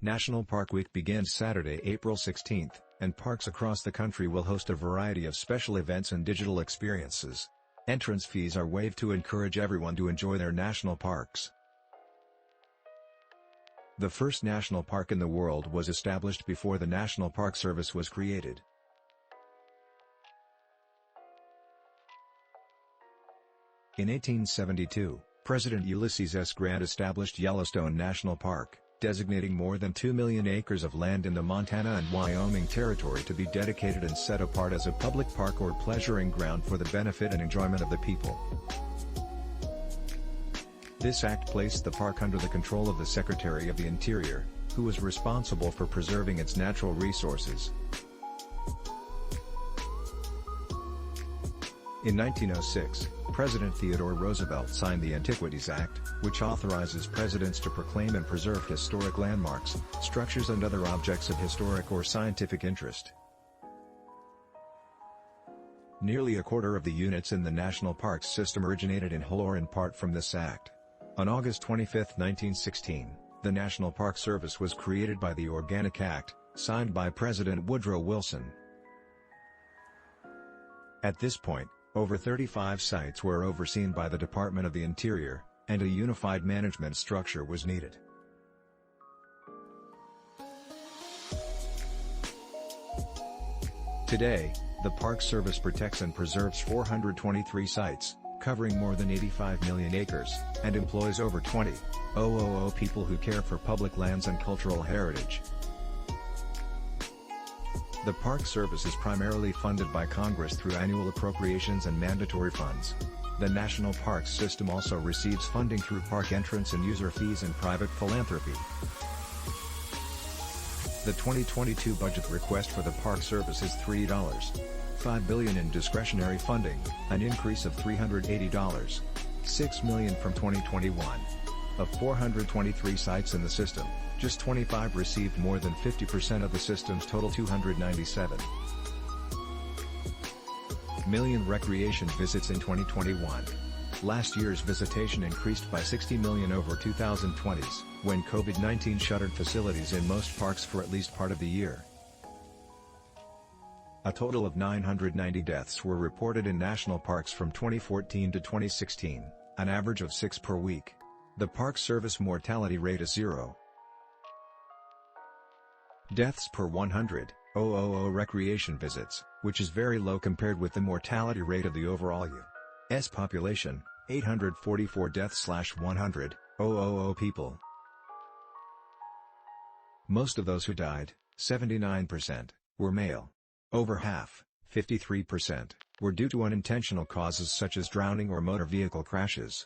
National Park Week begins Saturday, April 16, and parks across the country will host a variety of special events and digital experiences. Entrance fees are waived to encourage everyone to enjoy their national parks. The first national park in the world was established before the National Park Service was created. In 1872, President Ulysses S. Grant established Yellowstone National Park, designating more than 2 million acres of land in the Montana and Wyoming territory to be dedicated and set apart as a public park or pleasuring ground for the benefit and enjoyment of the people. This act placed the park under the control of the Secretary of the Interior, who was responsible for preserving its natural resources. In 1906, President Theodore Roosevelt signed the Antiquities Act, which authorizes presidents to proclaim and preserve historic landmarks, structures and other objects of historic or scientific interest. Nearly a quarter of the units in the national parks system originated in whole or in part from this act. On August 25, 1916, the National Park Service was created by the Organic Act, signed by President Woodrow Wilson. At this point, over 35 sites were overseen by the Department of the Interior, and a unified management structure was needed. Today, the Park Service protects and preserves 423 sites, covering more than 85 million acres, and employs over 20,000 people who care for public lands and cultural heritage. The Park Service is primarily funded by Congress through annual appropriations and mandatory funds. The National Parks System also receives funding through park entrance and user fees and private philanthropy. The 2022 budget request for the Park Service is $3.5 billion in discretionary funding, an increase of $380.6 million from 2021. Of 423 sites in the system, just 25 received more than 50% of the system's total 297 million recreation visits in 2021. Last year's visitation increased by 60 million over 2020's, when COVID-19 shuttered facilities in most parks for at least part of the year. A total of 990 deaths were reported in national parks from 2014 to 2016, an average of 6 per week. The Park Service mortality rate is 0. Deaths per 100,000 recreation visits, which is very low compared with the mortality rate of the overall U.S. population, 844 deaths/100,000 people. Most of those who died, 79%, were male. Over half, 53%, were due to unintentional causes such as drowning or motor vehicle crashes.